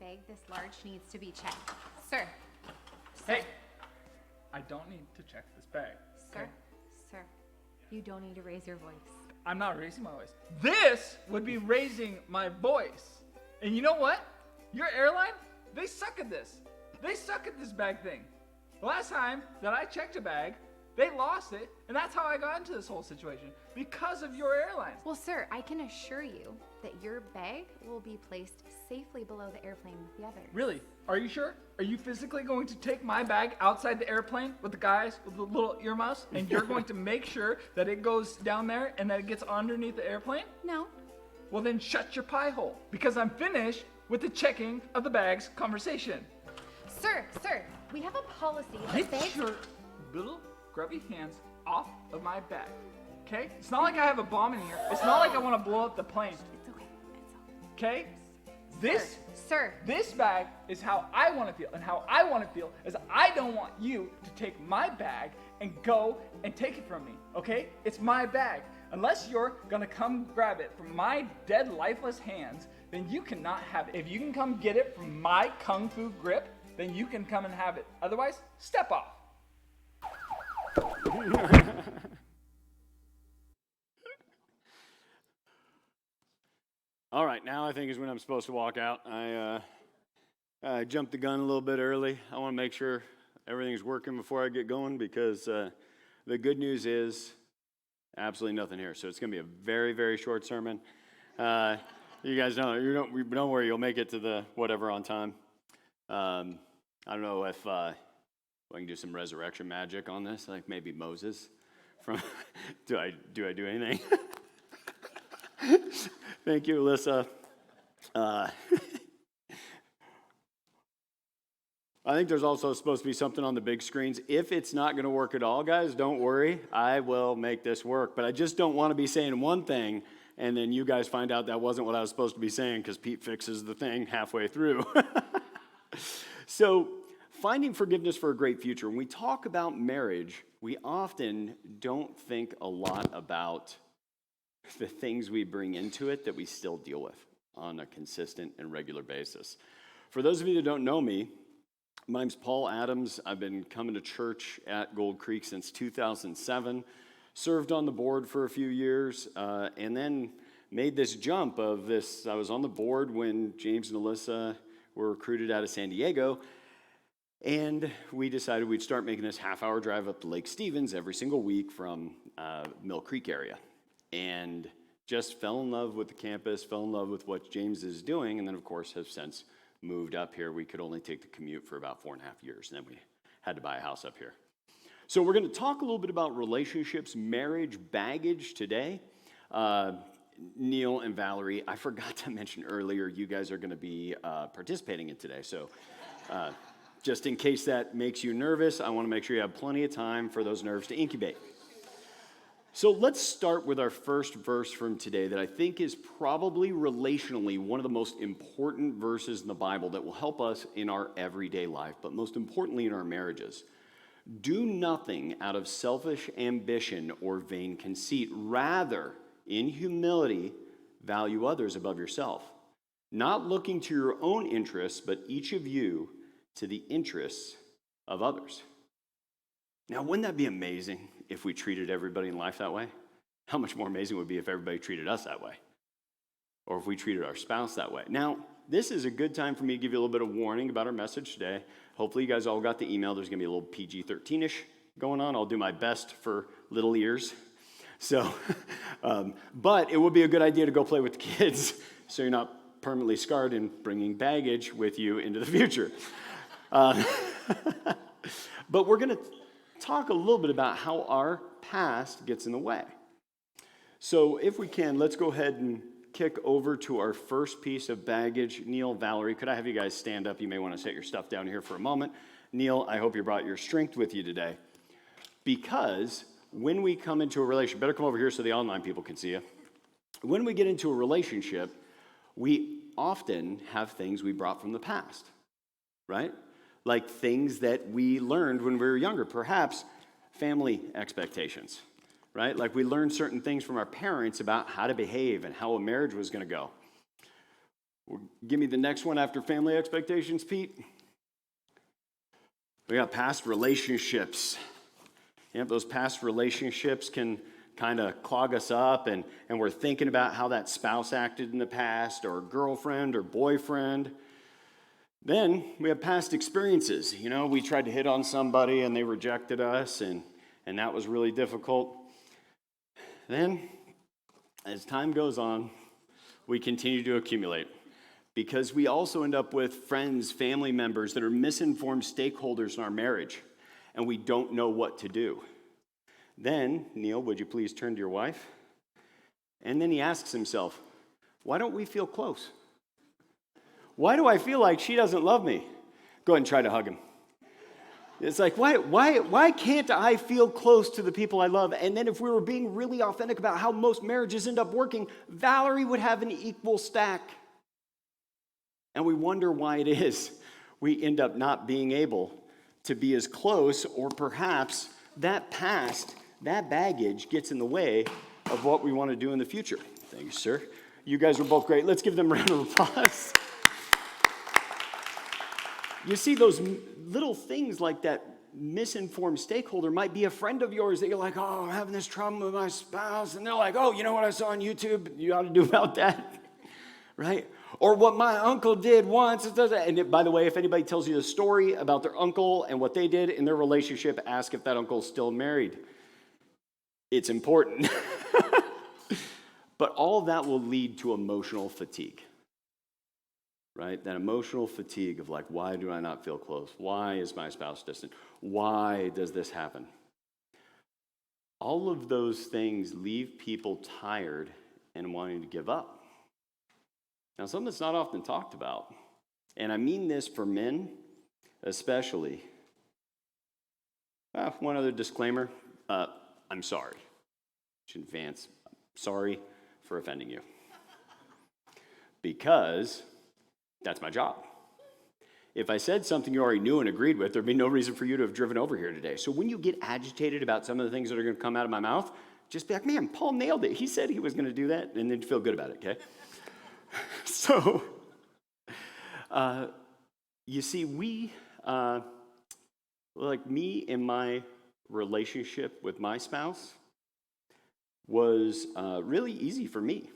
bag this large needs to be checked. Sir. Hey, I don't need to check this bag. Sir. Sir. You don't need to raise your voice. I'm not raising my voice. This would be raising my voice. And you know what? Your airline, they suck at this. They suck at this bag thing. The last time that I checked a bag, they lost it, and that's how I got into this whole situation, because of your airline. Well, sir, I can assure you that your bag will be placed safely below the airplane with the others. Really? Are you sure? Are you physically going to take my bag outside the airplane with the guys with the little earmuffs, and you're going to make sure that it goes down there and that it gets underneath the airplane? No. Well, then shut your pie hole, because I'm finished with the checking of the bags conversation. Sir, we have a policy that Get bags... your little grubby hands off of my bag, okay? It's not like I have a bomb in here. It's not like I want to blow up the plane, It's okay. It's okay? This Sir. This bag is how I want to feel, and how I want to feel is I don't want you to take my bag and go and take it from me, okay? It's my bag. Unless you're gonna come grab it from my dead, lifeless hands, then you cannot have it. If you can come get it from my kung fu grip, then you can come and have it. Otherwise, step off. All right, now I think is when I'm supposed to walk out. I jumped the gun a little bit early. I want to make sure everything's working before I get going, because the good news is absolutely nothing here. So it's going to be a very, very short sermon. You guys don't worry, you'll make it to the whatever on time. I don't know if I can do some resurrection magic on this, like maybe Moses. From do I do anything? Thank you, Alyssa. I think there's also supposed to be something on the big screens. If it's not going to work at all, guys, don't worry. I will make this work. But I just don't want to be saying one thing and then you guys find out that wasn't what I was supposed to be saying because Pete fixes the thing halfway through. So, finding forgiveness for a great future. When we talk about marriage, we often don't think a lot about the things we bring into it that we still deal with on a consistent and regular basis. For those of you that don't know me, my name's Paul Adams. I've been coming to church at Gold Creek since 2007, served on the board for a few years, and then made this jump of this. I was on the board when James and Alyssa were recruited out of San Diego, and we decided we'd start making this half-hour drive up to Lake Stevens every single week from Mill Creek area. And just fell in love with the campus, fell in love with what James is doing, and then, of course, have since moved up here. We could only take the commute for about 4.5 years, and then we had to buy a house up here. So we're going to talk a little bit about relationships, marriage, baggage today. Neil and Valerie, I forgot to mention earlier, you guys are going to be participating in today. So just in case that makes you nervous, I want to make sure you have plenty of time for those nerves to incubate. So let's start with our first verse from today that I think is probably relationally one of the most important verses in the Bible that will help us in our everyday life, but most importantly in our marriages. Do nothing out of selfish ambition or vain conceit. Rather, in humility, value others above yourself, not looking to your own interests, but each of you to the interests of others. Now, wouldn't that be amazing if we treated everybody in life that way? How much more amazing would it be if everybody treated us that way? Or if we treated our spouse that way? Now, this is a good time for me to give you a little bit of warning about our message today. Hopefully you guys all got the email. There's going to be a little PG-13-ish going on. I'll do my best for little ears. So, but it would be a good idea to go play with the kids so you're not permanently scarred and bringing baggage with you into the future. But we're going to talk a little bit about how our past gets in the way. So if we can, let's go ahead and kick over to our first piece of baggage. Neil, Valerie, could I have you guys stand up? You may want to set your stuff down here for a moment. Neil, I hope you brought your strength with you today. Because when we come into a relationship, better come over here so the online people can see you. When we get into a relationship, we often have things we brought from the past, right? Like things that we learned when we were younger, perhaps family expectations, right? Like we learned certain things from our parents about how to behave and how a marriage was going to go. Give me the next one after family expectations, Pete. We got past relationships. Yeah, those past relationships can kind of clog us up, and we're thinking about how that spouse acted in the past, or girlfriend or boyfriend. Then we have past experiences. You know, we tried to hit on somebody and they rejected us, and that was really difficult. Then, as time goes on, we continue to accumulate, because we also end up with friends, family members that are misinformed stakeholders in our marriage, and we don't know what to do. Then, Neil, would you please turn to your wife? And then he asks himself, why don't we feel close? Why do I feel like she doesn't love me? Go ahead and try to hug him. It's like, why can't I feel close to the people I love? And then if we were being really authentic about how most marriages end up working, Valerie would have an equal stack. And we wonder why it is we end up not being able to be as close, or perhaps that past, that baggage gets in the way of what we want to do in the future. Thank you, sir. You guys were both great. Let's give them a round of applause. You see, those little things like that misinformed stakeholder might be a friend of yours that you're like, oh, I'm having this trouble with my spouse. And they're like, oh, you know what I saw on YouTube? You ought to do about that, right? Or what my uncle did once. And by the way, if anybody tells you the story about their uncle and what they did in their relationship, ask if that uncle's still married. It's important. But all of that will lead to emotional fatigue. Right? That emotional fatigue of like, why do I not feel close? Why is my spouse distant? Why does this happen? All of those things leave people tired and wanting to give up. Now, something that's not often talked about, and I mean this for men especially. One other disclaimer. I'm sorry. In advance, sorry for offending you. Because that's my job. If I said something you already knew and agreed with, there'd be no reason for you to have driven over here today. So when you get agitated about some of the things that are going to come out of my mouth, just be like, man, Paul nailed it. He said he was going to do that, and then feel good about it, okay? So, you see, like me and my relationship with my spouse was really easy for me,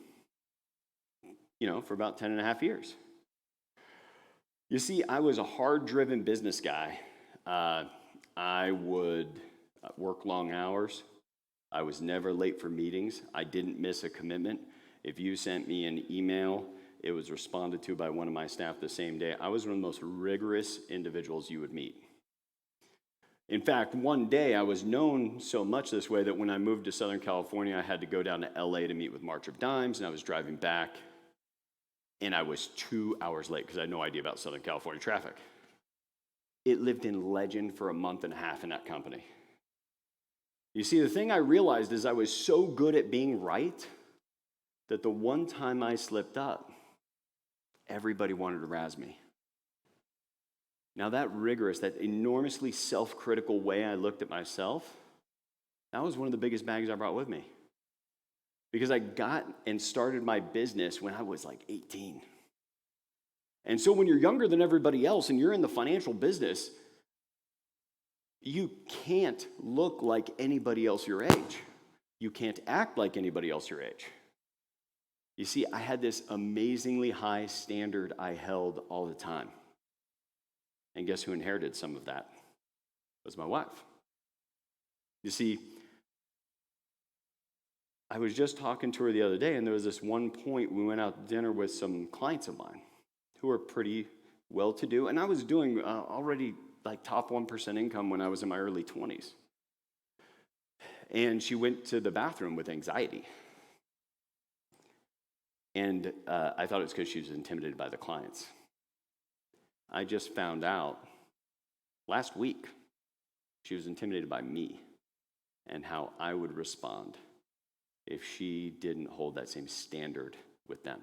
for about 10 and a half years. You see, I was a hard-driven business guy. I would work long hours. I was never late for meetings. I didn't miss a commitment. If you sent me an email, it was responded to by one of my staff the same day. I was one of the most rigorous individuals you would meet. In fact, one day I was known so much this way that when I moved to Southern California, I had to go down to LA to meet with March of Dimes, and I was driving back, and I was 2 hours late because I had no idea about Southern California traffic. It lived in legend for a month and a half in that company. You see, the thing I realized is I was so good at being right that the one time I slipped up, everybody wanted to razz me. Now that rigorous, that enormously self-critical way I looked at myself, that was one of the biggest bags I brought with me. Because I got and started my business when I was like 18. And so when you're younger than everybody else and you're in the financial business, you can't look like anybody else your age. You can't act like anybody else your age. You see, I had this amazingly high standard I held all the time. And guess who inherited some of that? It was my wife. You see, I was just talking to her the other day, and there was this one point we went out to dinner with some clients of mine who are pretty well-to-do, and I was doing already like top 1% income when I was in my early 20s. And she went to the bathroom with anxiety. And I thought it was because she was intimidated by the clients. I just found out last week she was intimidated by me and how I would respond if she didn't hold that same standard with them.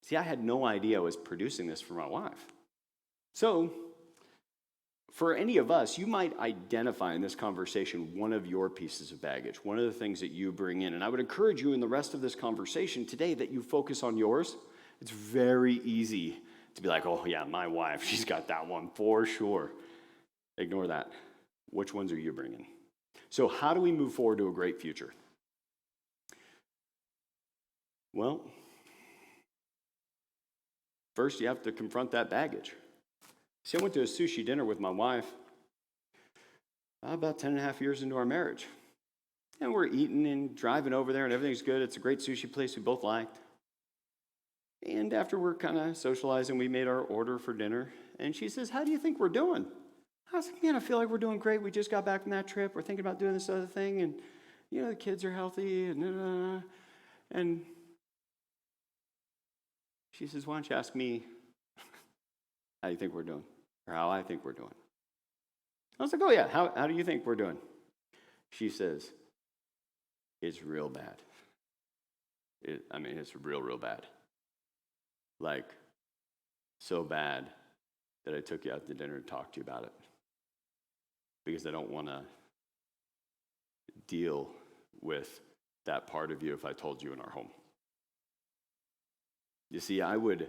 See, I had no idea I was producing this for my wife. So, For any of us, you might identify in this conversation one of your pieces of baggage, one of the things that you bring in. And I would encourage you in the rest of this conversation today that you focus on yours. It's very easy to be like, oh yeah, my wife, she's got that one for sure. Ignore that. Which ones are you bringing? So how do we move forward to a great future? Well, first you have to confront that baggage. See, I went to a sushi dinner with my wife about 10 and a half years into our marriage. And we're eating and driving over there and everything's good. It's a great sushi place we both liked. And after we're kind of socializing, we made our order for dinner. And she says, how do you think we're doing? I was like, man, I feel like we're doing great. We just got back from that trip. We're thinking about doing this other thing. And, the kids are healthy. And she says, why don't you ask me how you think we're doing? Or how I think we're doing. I was like, oh yeah, how do you think we're doing? She says, it's real bad. It's real bad. Like, so bad that I took you out to dinner and talked to you about it. Because I don't want to deal with that part of you if I told you in our home. You see, I would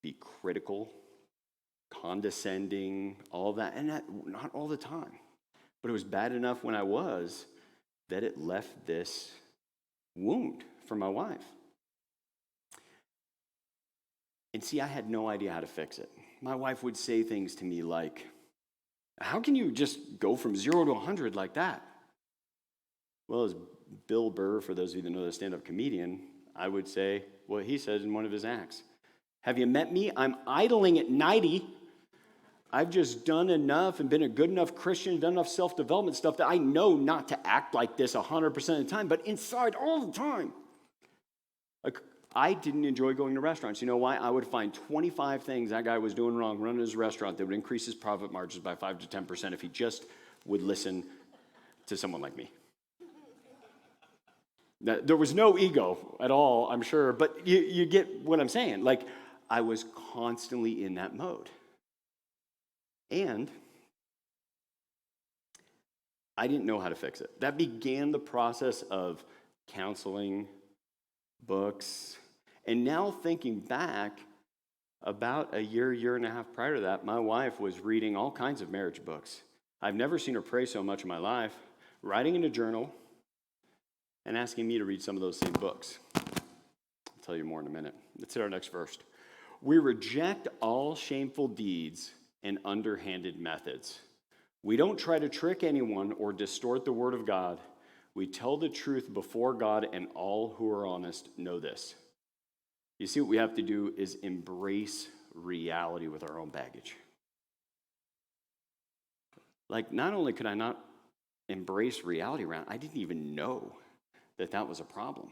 be critical, condescending, all that, and that, not all the time. But it was bad enough when I was that it left this wound for my wife. And see, I had no idea how to fix it. My wife would say things to me like, how can you just go from 0 to 100 like that? Well, as Bill Burr, for those of you that know the stand-up comedian, I would say what he said in one of his acts. Have you met me? I'm idling at 90. I've just done enough and been a good enough Christian, done enough self-development stuff that I know not to act like this 100% of the time, but inside all the time. Like, I didn't enjoy going to restaurants. You know why? I would find 25 things that guy was doing wrong running his restaurant that would increase his profit margins by 5 to 10% if he just would listen to someone like me. Now, there was no ego at all, I'm sure, but you get what I'm saying. Like, I was constantly in that mode. And I didn't know how to fix it. That began the process of counseling, books, and now thinking back, about a year and a half prior to that, my wife was reading all kinds of marriage books. I've never seen her pray so much in my life, writing in a journal, and asking me to read some of those same books. I'll tell you more in a minute. Let's hit our next verse. We reject all shameful deeds and underhanded methods. We don't try to trick anyone or distort the word of God. We tell the truth before God, and all who are honest know this. You see, what we have to do is embrace reality with our own baggage. Like, not only could I not embrace reality around, I didn't even know that was a problem.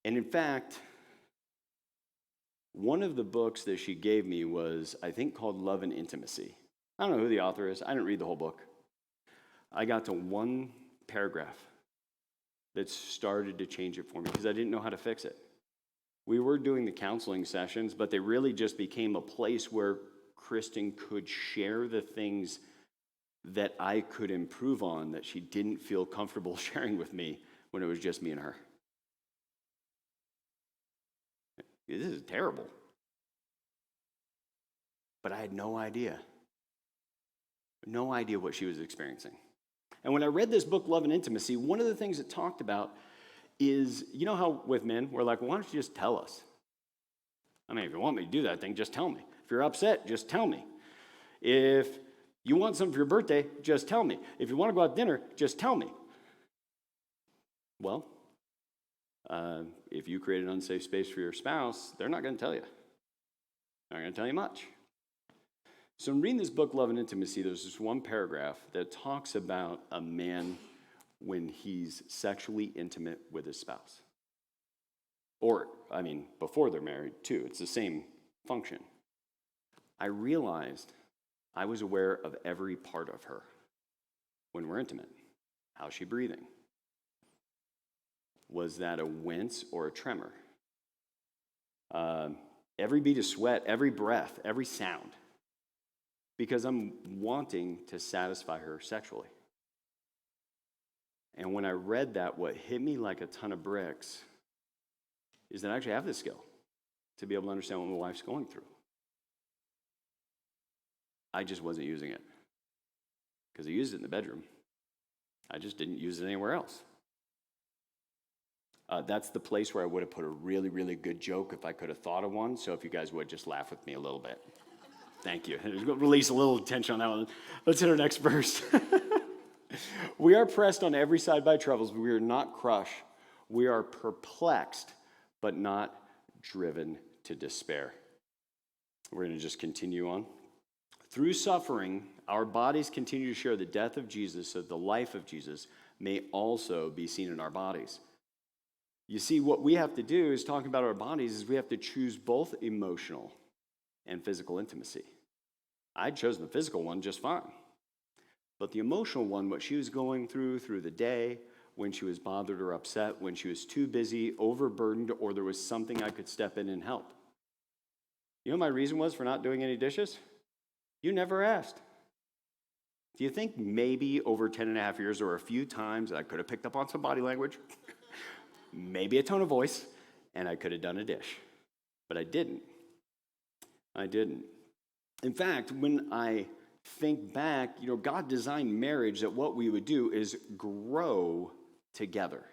And in fact, one of the books that she gave me was, I think, called Love and Intimacy. I don't know who the author is. I didn't read the whole book. I got to one paragraph that started to change it for me because I didn't know how to fix it. We were doing the counseling sessions, but they really just became a place where Kristen could share the things that I could improve on that she didn't feel comfortable sharing with me when it was just me and her. This is terrible. But I had no idea. No idea what she was experiencing. And when I read this book, Love and Intimacy, one of the things it talked about is, you know how with men, we're like, well, why don't you just tell us? I mean, if you want me to do that thing, just tell me. If you're upset, just tell me. If you want something for your birthday, just tell me. If you want to go out to dinner, just tell me. Well, if you create an unsafe space for your spouse, they're not going to tell you. They're not going to tell you much. So in reading this book, Love and Intimacy, there's this one paragraph that talks about a man when he's sexually intimate with his spouse. Or, before they're married, too. It's the same function. I realized I was aware of every part of her when we're intimate. How's she breathing? Was that a wince or a tremor? every bead of sweat, every breath, every sound, because I'm wanting to satisfy her sexually. And when I read that, what hit me like a ton of bricks is that I actually have this skill to be able to understand what my wife's going through. I just wasn't using it because I used it in the bedroom. I just didn't use it anywhere else. That's the place where I would have put a really, really good joke if I could have thought of one. So if you guys would just laugh with me a little bit. Thank you. Release a little tension on that one. Let's hit our next verse. We are pressed on every side by troubles, but we are not crushed. We are perplexed, but not driven to despair. We're going to just continue on. Through suffering, our bodies continue to share the death of Jesus so that the life of Jesus may also be seen in our bodies. You see, what we have to do is talking about our bodies is we have to choose both emotional and physical intimacy. I'd chosen the physical one just fine. But the emotional one, what she was going through the day, when she was bothered or upset, when she was too busy, overburdened, or there was something I could step in and help. You know what my reason was for not doing any dishes? You never asked. Do you think maybe over 10 and a half years there were a few times that I could have picked up on some body language? Maybe a tone of voice, and I could have done a dish. But I didn't. In fact, when I think back, God designed marriage that what we would do is grow together.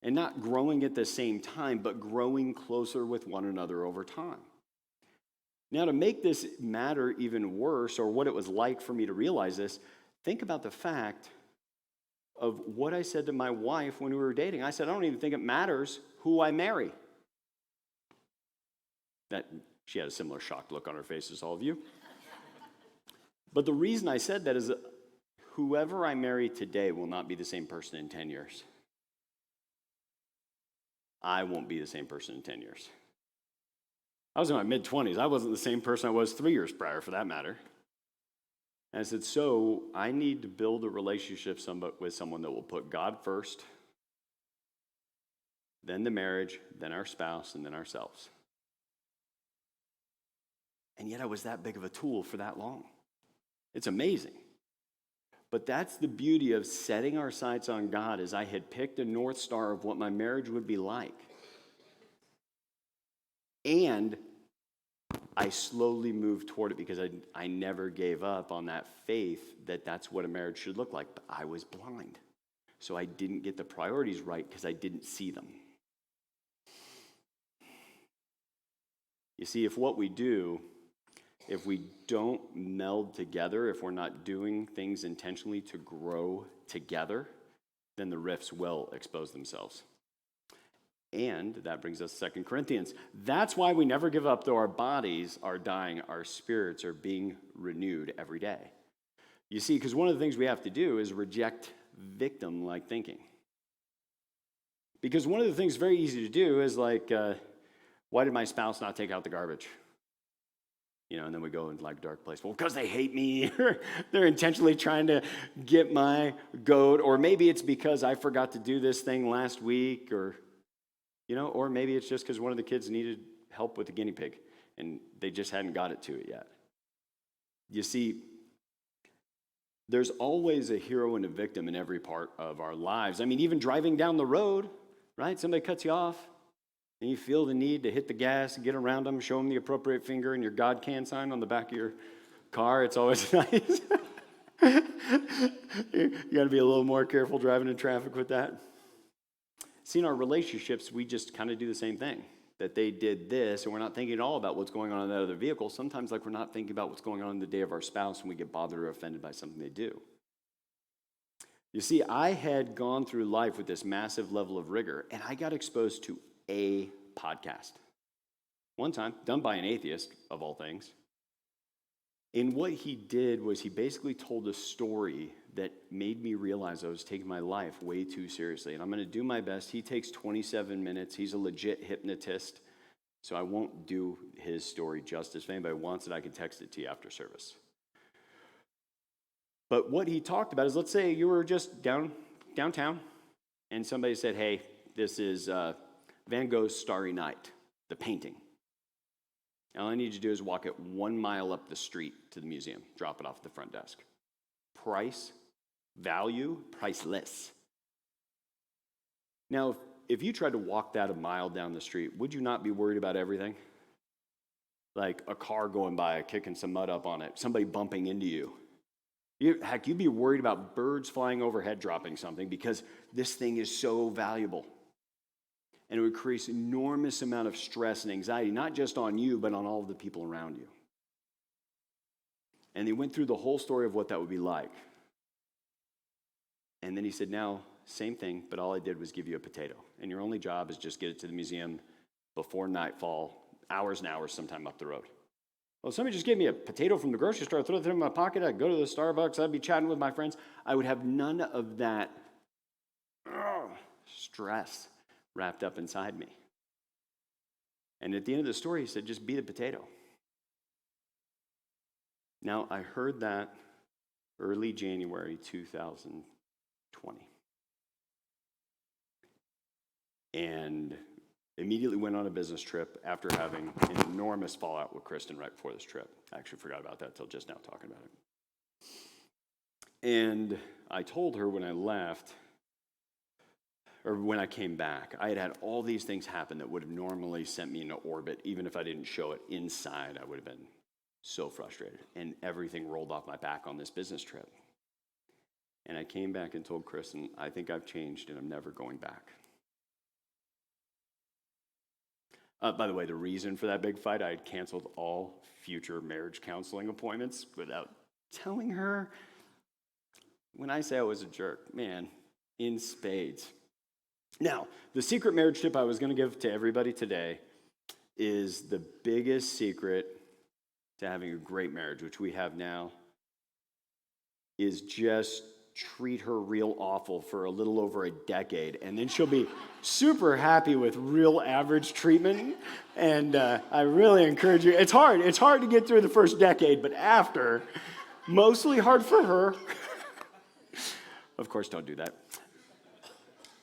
And not growing at the same time, but growing closer with one another over time. Now, to make this matter even worse, or what it was like for me to realize this, think about the fact of what I said to my wife when we were dating. I said, I don't even think it matters who I marry. She had a similar shocked look on her face as all of you. But the reason I said that is that whoever I marry today will not be the same person in 10 years. I won't be the same person in 10 years. I was in my mid-20s. I wasn't the same person I was 3 years prior, for that matter. And I said, so I need to build a relationship with someone that will put God first, then the marriage, then our spouse, and then ourselves. And yet I was that big of a tool for that long. It's amazing. But that's the beauty of setting our sights on God, as I had picked a North Star of what my marriage would be like. And I slowly moved toward it because I never gave up on that faith that that's what a marriage should look like. But I was blind. So I didn't get the priorities right because I didn't see them. You see, if we don't meld together, if we're not doing things intentionally to grow together, then the rifts will expose themselves. And that brings us to 2 Corinthians. That's why we never give up, though our bodies are dying, our spirits are being renewed every day. You see, because one of the things we have to do is reject victim-like thinking. Because one of the things very easy to do is like, why did my spouse not take out the garbage? And then we go into like a dark place. Well, because they hate me, or they're intentionally trying to get my goat, or maybe it's because I forgot to do this thing last week, or maybe it's just because one of the kids needed help with the guinea pig, and they just hadn't got it to it yet. You see, there's always a hero and a victim in every part of our lives. I mean, even driving down the road, right? Somebody cuts you off, and you feel the need to hit the gas and get around them, show them the appropriate finger and your God can sign on the back of your car. It's always nice. You got to be a little more careful driving in traffic with that. See, in our relationships, we just kind of do the same thing. That they did this, and we're not thinking at all about what's going on in that other vehicle. Sometimes like we're not thinking about what's going on in the day of our spouse, and we get bothered or offended by something they do. You see, I had gone through life with this massive level of rigor, and I got exposed to a podcast. One time, done by an atheist, of all things. And what he did was he basically told a story that made me realize I was taking my life way too seriously. And I'm going to do my best. He takes 27 minutes. He's a legit hypnotist. So I won't do his story justice. If anybody wants it, I can text it to you after service. But what he talked about is, let's say you were just downtown, and somebody said, hey, this is Van Gogh's Starry Night, the painting. All I need you to do is walk it 1 mile up the street to the museum, drop it off at the front desk. Price, value, priceless. Now, if you tried to walk that a mile down the street, would you not be worried about everything? Like a car going by, kicking some mud up on it, somebody bumping into you. Heck, you'd be worried about birds flying overhead dropping something because this thing is so valuable. And it would create an enormous amount of stress and anxiety, not just on you, but on all of the people around you. And he went through the whole story of what that would be like. And then he said, now, same thing, but all I did was give you a potato. And your only job is just get it to the museum before nightfall, hours and hours sometime up the road. Well, somebody just gave me a potato from the grocery store, throw it in my pocket, I'd go to the Starbucks, I'd be chatting with my friends. I would have none of that stress wrapped up inside me. And at the end of the story, he said, just be the potato. Now, I heard that early January 2020. And immediately went on a business trip after having an enormous fallout with Kristen right before this trip. I actually forgot about that till just now talking about it. And I told her when I left, or when I came back, I had all these things happen that would have normally sent me into orbit. Even if I didn't show it inside, I would have been so frustrated. And everything rolled off my back on this business trip. And I came back and told Kristen, I think I've changed and I'm never going back. By the way, the reason for that big fight, I had canceled all future marriage counseling appointments without telling her. When I say I was a jerk, man, in spades. Now, the secret marriage tip I was going to give to everybody today is the biggest secret to having a great marriage, which we have now, is just treat her real awful for a little over a decade, and then she'll be super happy with real average treatment. And I really encourage you. It's hard to get through the first decade, but after, mostly hard for her. Of course, don't do that.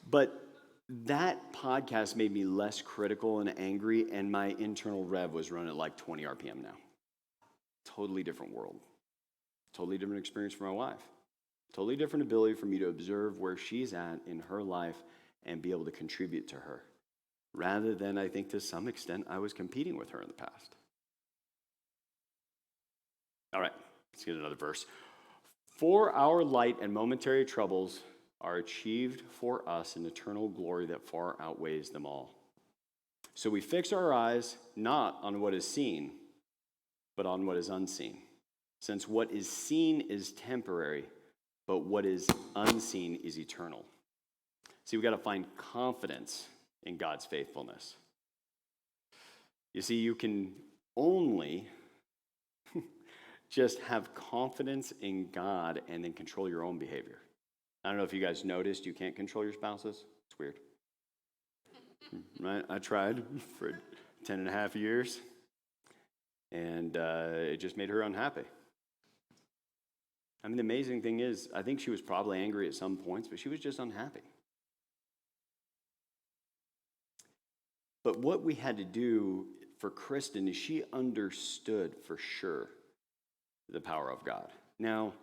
But that podcast made me less critical and angry, and my internal rev was running at like 20 RPM now. Totally different world. Totally different experience for my wife. Totally different ability for me to observe where she's at in her life and be able to contribute to her. Rather than, I think to some extent, I was competing with her in the past. All right, let's get another verse. For our light and momentary troubles are achieved for us an eternal glory that far outweighs them all. So we fix our eyes not on what is seen, but on what is unseen. Since what is seen is temporary, but what is unseen is eternal. See, we got to find confidence in God's faithfulness. You see, you can only just have confidence in God and then control your own behavior. I don't know if you guys noticed, you can't control your spouses. It's weird. Right? I tried for 10 and a half years, and it just made her unhappy. I mean, the amazing thing is, I think she was probably angry at some points, but she was just unhappy. But what we had to do for Kristen is she understood for sure the power of God. Now,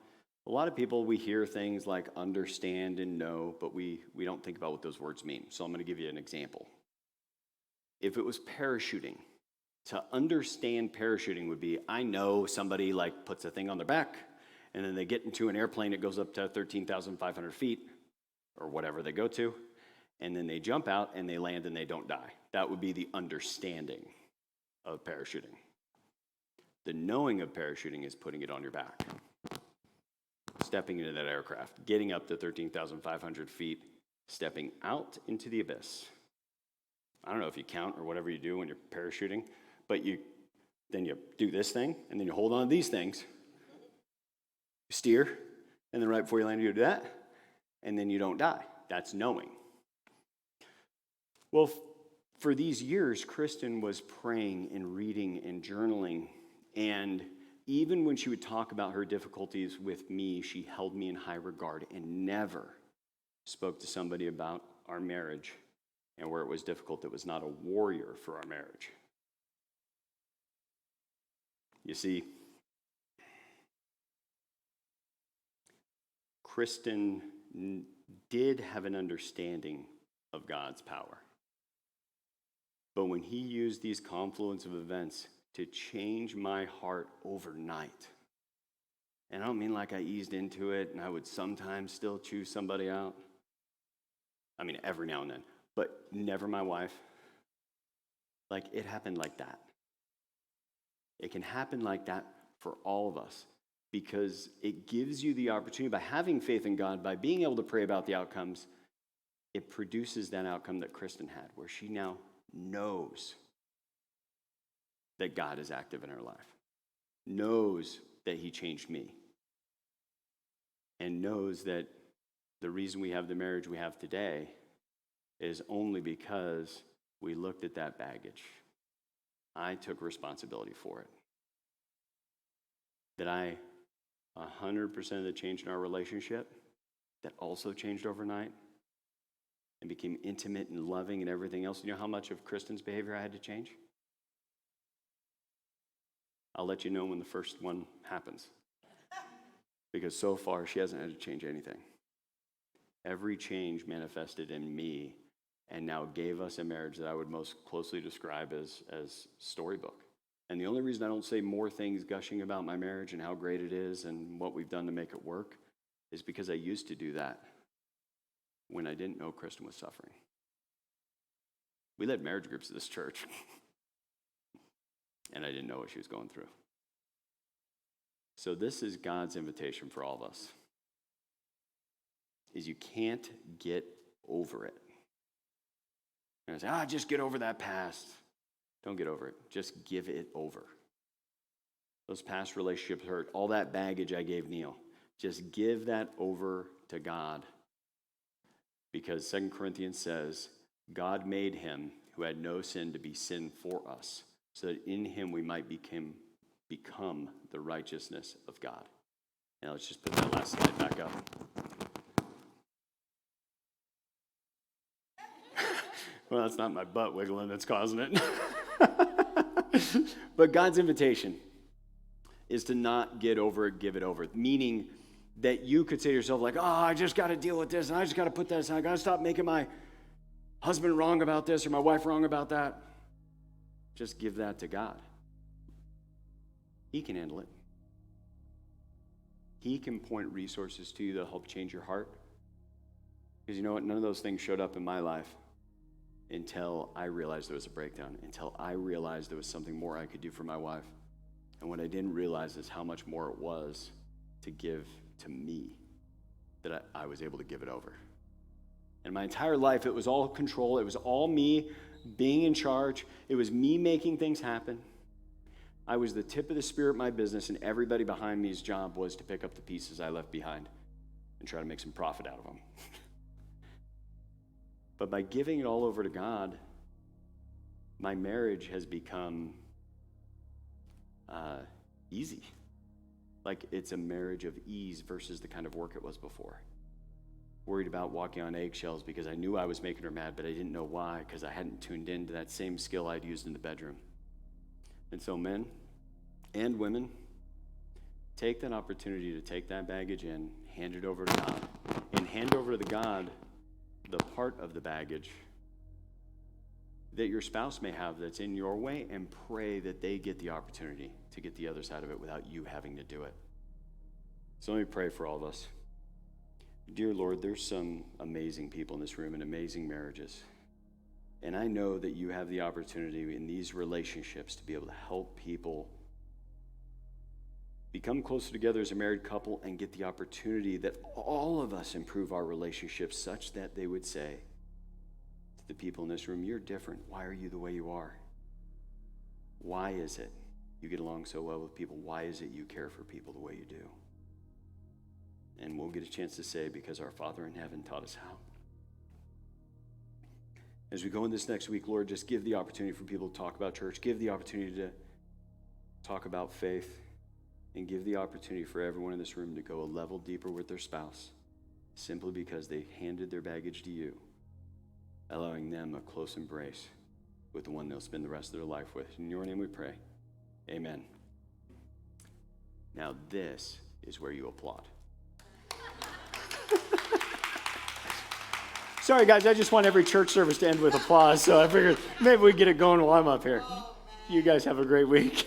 a lot of people, we hear things like understand and know, but we don't think about what those words mean. So I'm going to give you an example. If it was parachuting, to understand parachuting would be, I know somebody like puts a thing on their back, and then they get into an airplane that goes up to 13,500 feet, or whatever they go to, and then they jump out and they land and they don't die. That would be the understanding of parachuting. The knowing of parachuting is putting it on your back, stepping into that aircraft, getting up to 13,500 feet, stepping out into the abyss. I don't know if you count or whatever you do when you're parachuting, but then you do this thing, and then you hold on to these things, steer, and then right before you land, you do that, and then you don't die. That's knowing. Well, for these years, Kristen was praying and reading and journaling, and even when she would talk about her difficulties with me, she held me in high regard and never spoke to somebody about our marriage and where it was difficult that was not a warrior for our marriage. You see, Kristen did have an understanding of God's power. But when he used these confluence of events to change my heart overnight, and I don't mean like I eased into it and I would sometimes still choose somebody out. I mean, every now and then, but never my wife. Like, it happened like that. It can happen like that for all of us because it gives you the opportunity, by having faith in God, by being able to pray about the outcomes, it produces that outcome that Kristen had, where she now knows that God is active in her life, knows that he changed me, and knows that the reason we have the marriage we have today is only because we looked at that baggage. I took responsibility for it. That 100% of the change in our relationship, that also changed overnight and became intimate and loving and everything else. You know how much of Kristen's behavior I had to change? I'll let you know when the first one happens. Because so far, she hasn't had to change anything. Every change manifested in me and now gave us a marriage that I would most closely describe as storybook. And the only reason I don't say more things gushing about my marriage and how great it is and what we've done to make it work is because I used to do that when I didn't know Kristen was suffering. We led marriage groups at this church, and I didn't know what she was going through. So this is God's invitation for all of us, is you can't get over it. And I say, just get over that past. Don't get over it. Just give it over. Those past relationships hurt. All that baggage I gave Neil. Just give that over to God. Because 2 Corinthians says, God made him who had no sin to be sin for us, so that in him we might become the righteousness of God. Now let's just put that last slide back up. Well, that's not my butt wiggling that's causing it. But God's invitation is to not get over it, give it over. Meaning that you could say to yourself, like, I just got to deal with this, and I just got to put this, and I got to stop making my husband wrong about this or my wife wrong about that. Just give that to God. He can handle it. He can point resources to you that'll help change your heart. Because you know what? None of those things showed up in my life until I realized there was a breakdown, until I realized there was something more I could do for my wife. And what I didn't realize is how much more it was to give to me, that I was able to give it over. And my entire life, it was all control. It was all me being in charge. It was me making things happen. I was the tip of the spear at my business, and everybody behind me's job was to pick up the pieces I left behind and try to make some profit out of them. But by giving it all over to God, my marriage has become easy. Like, it's a marriage of ease versus the kind of work it was before. Worried about walking on eggshells because I knew I was making her mad, but I didn't know why, because I hadn't tuned into that same skill I'd used in the bedroom. And so men and women, take that opportunity to take that baggage in, hand it over to God, and hand over to the God the part of the baggage that your spouse may have that's in your way, and pray that they get the opportunity to get the other side of it without you having to do it. So let me pray for all of us. Dear Lord, there's some amazing people in this room and amazing marriages. And I know that you have the opportunity in these relationships to be able to help people become closer together as a married couple and get the opportunity that all of us improve our relationships such that they would say to the people in this room, you're different. Why are you the way you are? Why is it you get along so well with people? Why is it you care for people the way you do? And we'll get a chance to say, because our Father in heaven taught us how. As we go in this next week, Lord, just give the opportunity for people to talk about church. Give the opportunity to talk about faith. And give the opportunity for everyone in this room to go a level deeper with their spouse, simply because they handed their baggage to you, allowing them a close embrace with the one they'll spend the rest of their life with. In your name we pray. Amen. Now this is where you applaud. Sorry, guys, I just want every church service to end with applause, so I figured maybe we get it going while I'm up here. You guys have a great week.